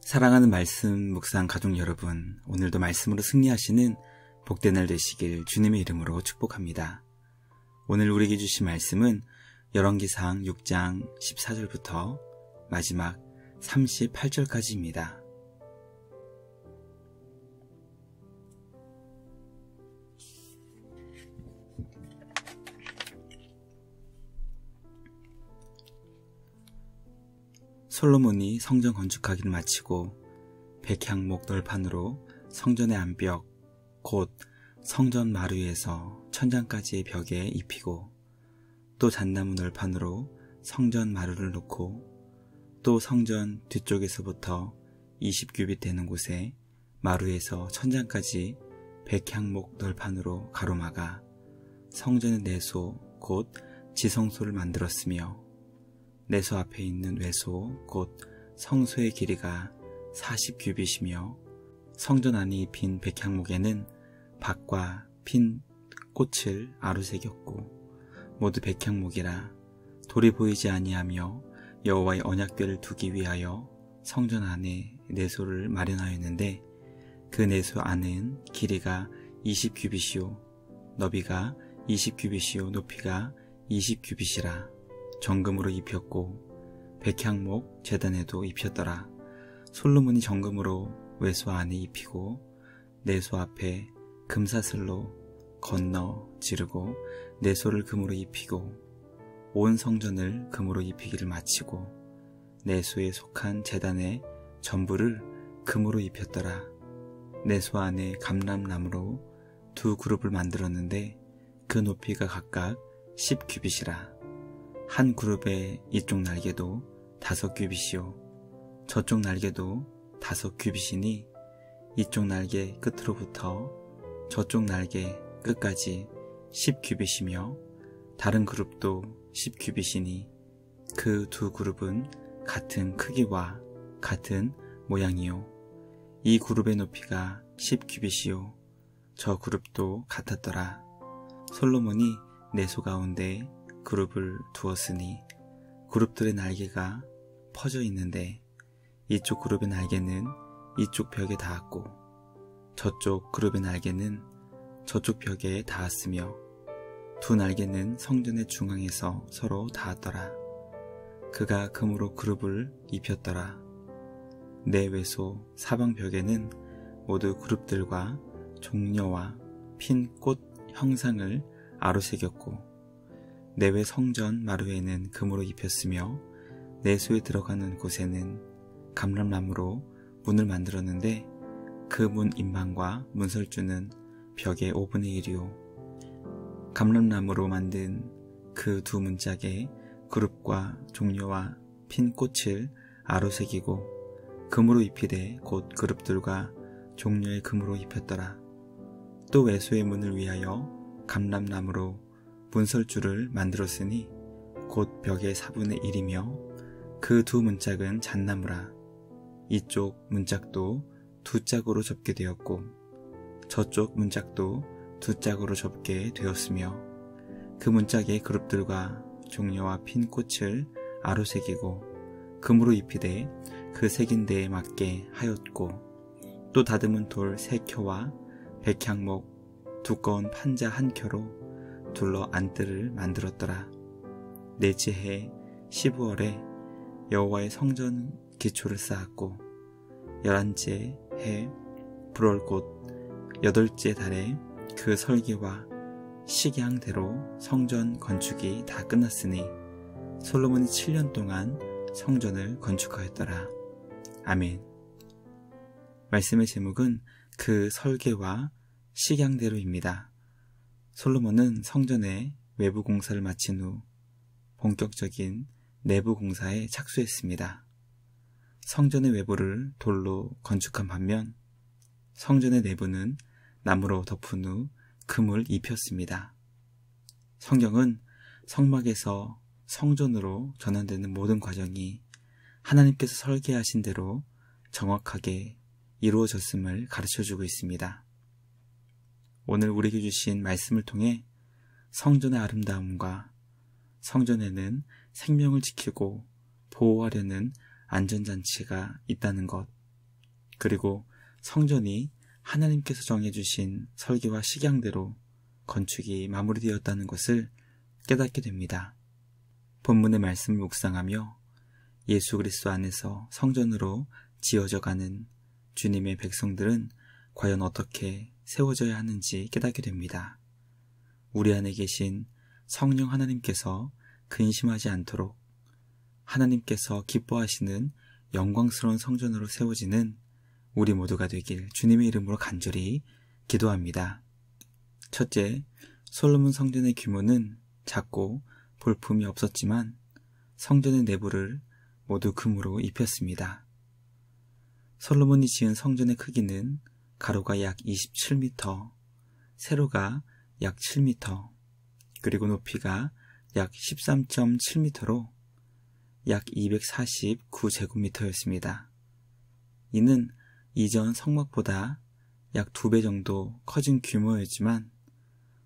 사랑하는 말씀 묵상 가족 여러분, 오늘도 말씀으로 승리하시는 복된 날 되시길 주님의 이름으로 축복합니다. 오늘 우리에게 주신 말씀은 열왕기상 6장 14절부터 마지막 38절까지입니다. 솔로몬이 성전 건축하기를 마치고 백향목 널판으로 성전의 안벽 곧 성전 마루에서 천장까지의 벽에 입히고 또 잣나무 널판으로 성전 마루를 놓고 또 성전 뒤쪽에서부터 20규빗 되는 곳에 마루에서 천장까지 백향목 널판으로 가로막아 성전의 내소 곧 지성소를 만들었으며 내소 앞에 있는 외소 곧 성소의 길이가 40규빗이며 성전 안에 입힌 백향목에는 박과 핀 꽃을 아루새겼고 모두 백향목이라 돌이 보이지 아니하며 여호와의 언약궤를 두기 위하여 성전 안에 내소를 마련하였는데 그 내소 안은 길이가 20규빗이요 너비가 20규빗이요 높이가 20규빗이라 정금으로 입혔고 백향목 제단에도 입혔더라. 솔로몬이 정금으로 외소 안에 입히고 내소 앞에 금사슬로 건너 지르고 내소를 금으로 입히고 온 성전을 금으로 입히기를 마치고 내소에 속한 제단의 전부를 금으로 입혔더라. 내소 안에 감람나무로 두 그룹을 만들었는데 그 높이가 각각 10규빗이라. 한 그룹의 이쪽 날개도 5규빗이요 저쪽 날개도 5규빗이니 이쪽 날개 끝으로부터 저쪽 날개 끝까지 10규빗이며 다른 그룹도 10규빗이니 그 두 그룹은 같은 크기와 같은 모양이요 이 그룹의 높이가 10규빗이요 저 그룹도 같았더라. 솔로몬이 내소 가운데 그룹을 두었으니 그룹들의 날개가 퍼져 있는데 이쪽 그룹의 날개는 이쪽 벽에 닿았고 저쪽 그룹의 날개는 저쪽 벽에 닿았으며 두 날개는 성전의 중앙에서 서로 닿았더라. 그가 금으로 그룹을 입혔더라. 내외소 사방 벽에는 모두 그룹들과 종려와 핀 꽃 형상을 아로새겼고 내외 성전 마루에는 금으로 입혔으며 내소에 들어가는 곳에는 감람나무로 문을 만들었는데 그 문 인방과 문설주는 벽의 5분의 1이요 감람나무로 만든 그 두 문짝에 그룹과 종려와 핀 꽃을 아로새기고 금으로 입히되 곧 그룹들과 종려의 금으로 입혔더라. 또 외소의 문을 위하여 감람나무로 문설주를 만들었으니 곧 벽의 4분의 1이며 그 두 문짝은 잣나무라. 이쪽 문짝도 두 짝으로 접게 되었고 저쪽 문짝도 두 짝으로 접게 되었으며 그 문짝의 그룹들과 종려와 핀 꽃을 아로새기고 금으로 입히되 그 새긴 데에 맞게 하였고 또 다듬은 돌 3켜와 백향목 두꺼운 판자 1켜로 둘러 안뜰을 만들었더라. 넷째 해 15월에 여호와의 성전 기초를 쌓았고 11째 해 불월곧 8째 달에 그 설계와 식양대로 성전 건축이 다 끝났으니 솔로몬이 7년 동안 성전을 건축하였더라. 아멘. 말씀의 제목은 그 설계와 식양대로입니다. 솔로몬은 성전의 외부 공사를 마친 후 본격적인 내부 공사에 착수했습니다. 성전의 외부를 돌로 건축한 반면 성전의 내부는 나무로 덮은 후 금을 입혔습니다. 성경은 성막에서 성전으로 전환되는 모든 과정이 하나님께서 설계하신 대로 정확하게 이루어졌음을 가르쳐주고 있습니다. 오늘 우리에게 주신 말씀을 통해 성전의 아름다움과 성전에는 생명을 지키고 보호하려는 안전장치가 있다는 것, 그리고 성전이 하나님께서 정해주신 설계와 식양대로 건축이 마무리되었다는 것을 깨닫게 됩니다. 본문의 말씀을 묵상하며 예수 그리스도 안에서 성전으로 지어져가는 주님의 백성들은 과연 어떻게 세워져야 하는지 깨닫게 됩니다. 우리 안에 계신 성령 하나님께서 근심하지 않도록 하나님께서 기뻐하시는 영광스러운 성전으로 세워지는 우리 모두가 되길 주님의 이름으로 간절히 기도합니다. 첫째, 솔로몬 성전의 규모는 작고 볼품이 없었지만 성전의 내부를 모두 금으로 입혔습니다. 솔로몬이 지은 성전의 크기는 가로가 약 27m, 세로가 약 7m, 그리고 높이가 약 13.7m로 약 249제곱미터였습니다. 이는 이전 성막보다 약 2배 정도 커진 규모였지만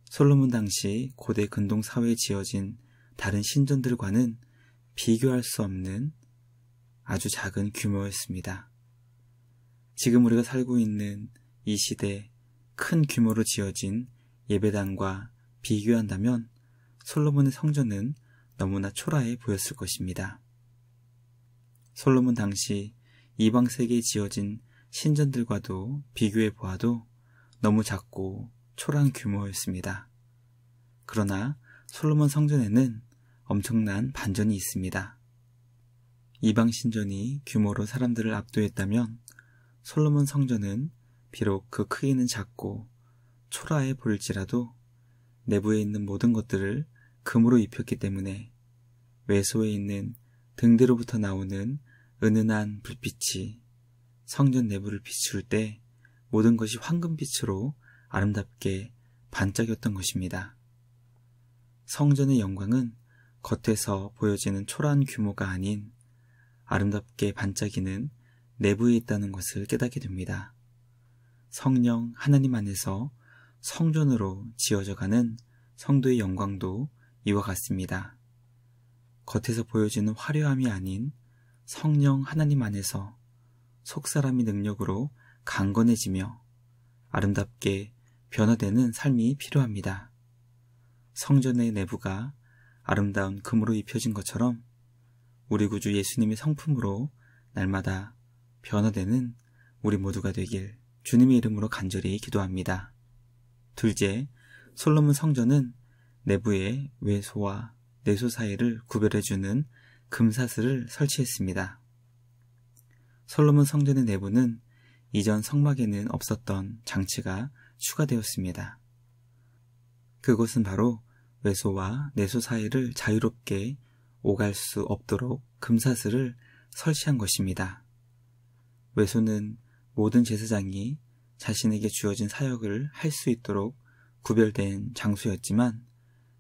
솔로몬 당시 고대 근동 사회에 지어진 다른 신전들과는 비교할 수 없는 아주 작은 규모였습니다. 지금 우리가 살고 있는 이 시대 큰 규모로 지어진 예배당과 비교한다면 솔로몬의 성전은 너무나 초라해 보였을 것입니다. 솔로몬 당시 이방 세계에 지어진 신전들과도 비교해 보아도 너무 작고 초라한 규모였습니다. 그러나 솔로몬 성전에는 엄청난 반전이 있습니다. 이방 신전이 규모로 사람들을 압도했다면 솔로몬 성전은 비록 그 크기는 작고 초라해 보일지라도 내부에 있는 모든 것들을 금으로 입혔기 때문에 외소에 있는 등대로부터 나오는 은은한 불빛이 성전 내부를 비출 때 모든 것이 황금빛으로 아름답게 반짝였던 것입니다. 성전의 영광은 겉에서 보여지는 초라한 규모가 아닌 아름답게 반짝이는 내부에 있다는 것을 깨닫게 됩니다. 성령 하나님 안에서 성전으로 지어져가는 성도의 영광도 이와 같습니다. 겉에서 보여지는 화려함이 아닌 성령 하나님 안에서 속사람의 능력으로 강건해지며 아름답게 변화되는 삶이 필요합니다. 성전의 내부가 아름다운 금으로 입혀진 것처럼 우리 구주 예수님의 성품으로 날마다 변화되는 우리 모두가 되길 주님의 이름으로 간절히 기도합니다. 둘째, 솔로몬 성전은 내부에 외소와 내소 사이를 구별해주는 금사슬을 설치했습니다. 솔로몬 성전의 내부는 이전 성막에는 없었던 장치가 추가되었습니다. 그것은 바로 외소와 내소 사이를 자유롭게 오갈 수 없도록 금사슬을 설치한 것입니다. 외소는 모든 제사장이 자신에게 주어진 사역을 할 수 있도록 구별된 장소였지만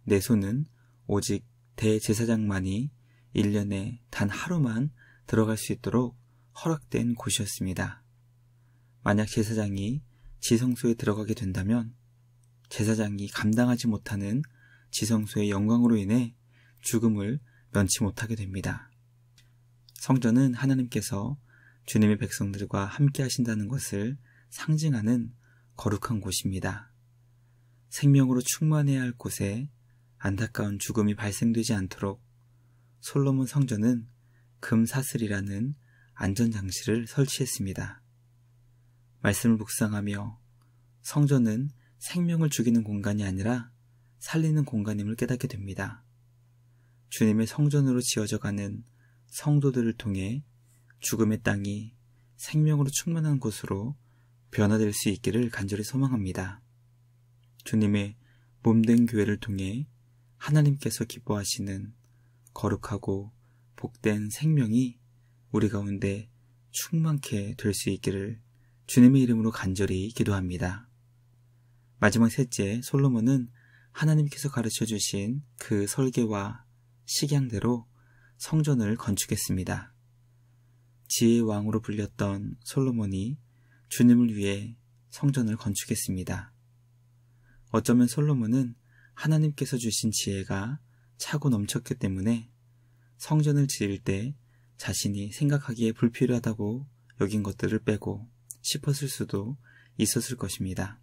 내소는 오직 대제사장만이 1년에 단 하루만 들어갈 수 있도록 허락된 곳이었습니다. 만약 제사장이 지성소에 들어가게 된다면 제사장이 감당하지 못하는 지성소의 영광으로 인해 죽음을 면치 못하게 됩니다. 성전은 하나님께서 주님의 백성들과 함께 하신다는 것을 상징하는 거룩한 곳입니다. 생명으로 충만해야 할 곳에 안타까운 죽음이 발생되지 않도록 솔로몬 성전은 금사슬이라는 안전장치를 설치했습니다. 말씀을 묵상하며 성전은 생명을 죽이는 공간이 아니라 살리는 공간임을 깨닫게 됩니다. 주님의 성전으로 지어져가는 성도들을 통해 죽음의 땅이 생명으로 충만한 곳으로 변화될 수 있기를 간절히 소망합니다. 주님의 몸된 교회를 통해 하나님께서 기뻐하시는 거룩하고 복된 생명이 우리 가운데 충만케 될 수 있기를 주님의 이름으로 간절히 기도합니다. 마지막 셋째, 솔로몬은 하나님께서 가르쳐 주신 그 설계와 식양대로 성전을 건축했습니다. 지혜의 왕으로 불렸던 솔로몬이 주님을 위해 성전을 건축했습니다. 어쩌면 솔로몬은 하나님께서 주신 지혜가 차고 넘쳤기 때문에 성전을 지을 때 자신이 생각하기에 불필요하다고 여긴 것들을 빼고 싶었을 수도 있었을 것입니다.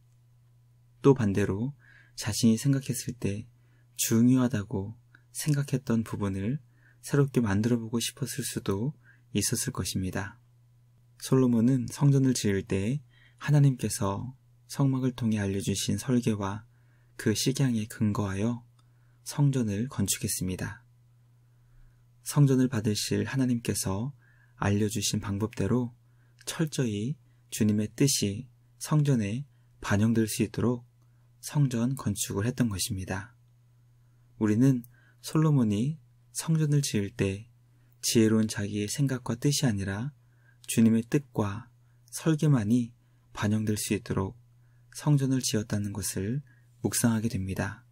또 반대로 자신이 생각했을 때 중요하다고 생각했던 부분을 새롭게 만들어보고 싶었을 수도 있었을 것입니다. 솔로몬은 성전을 지을 때 하나님께서 성막을 통해 알려주신 설계와 그 식양에 근거하여 성전을 건축했습니다. 성전을 받으실 하나님께서 알려주신 방법대로 철저히 주님의 뜻이 성전에 반영될 수 있도록 성전 건축을 했던 것입니다. 우리는 솔로몬이 성전을 지을 때 지혜로운 자기의 생각과 뜻이 아니라 주님의 뜻과 설계만이 반영될 수 있도록 성전을 지었다는 것을 묵상하게 됩니다.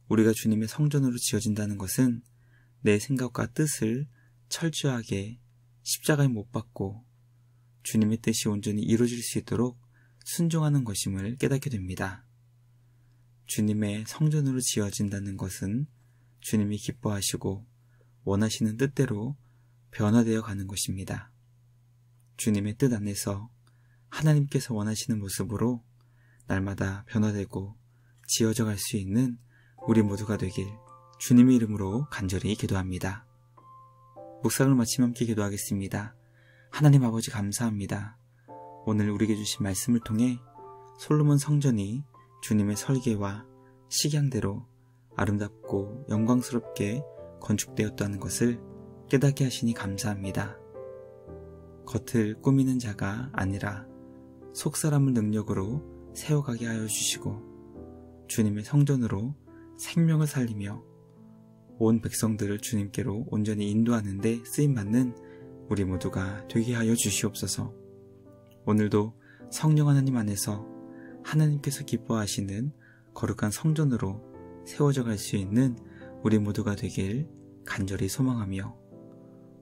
우리가 주님의 성전으로 지어진다는 것은 내 생각과 뜻을 철저하게 십자가에 못 박고 주님의 뜻이 온전히 이루어질 수 있도록 순종하는 것임을 깨닫게 됩니다. 주님의 성전으로 지어진다는 것은 주님이 기뻐하시고 원하시는 뜻대로 변화되어 가는 것입니다. 주님의 뜻 안에서 하나님께서 원하시는 모습으로 날마다 변화되고 지어져 갈 수 있는 우리 모두가 되길 주님의 이름으로 간절히 기도합니다. 묵상을 마치며 함께 기도하겠습니다. 하나님 아버지 감사합니다. 오늘 우리에게 주신 말씀을 통해 솔로몬 성전이 주님의 설계와 식양대로 아름답고 영광스럽게 건축되었다는 것을 깨닫게 하시니 감사합니다. 겉을 꾸미는 자가 아니라 속사람을 능력으로 세워가게 하여 주시고 주님의 성전으로 생명을 살리며 온 백성들을 주님께로 온전히 인도하는 데 쓰임받는 우리 모두가 되게 하여 주시옵소서. 오늘도 성령 하나님 안에서 하나님께서 기뻐하시는 거룩한 성전으로 세워져 갈 수 있는 우리 모두가 되길 간절히 소망하며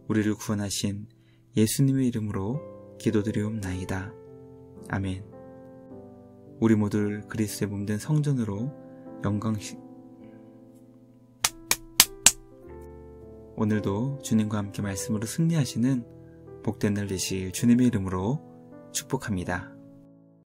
우리를 구원하신 예수님의 이름으로 기도드리옵나이다. 아멘. 우리 모두를 그리스도의 몸된 성전으로 오늘도 주님과 함께 말씀으로 승리하시는 복된 날 되실 주님의 이름으로 축복합니다.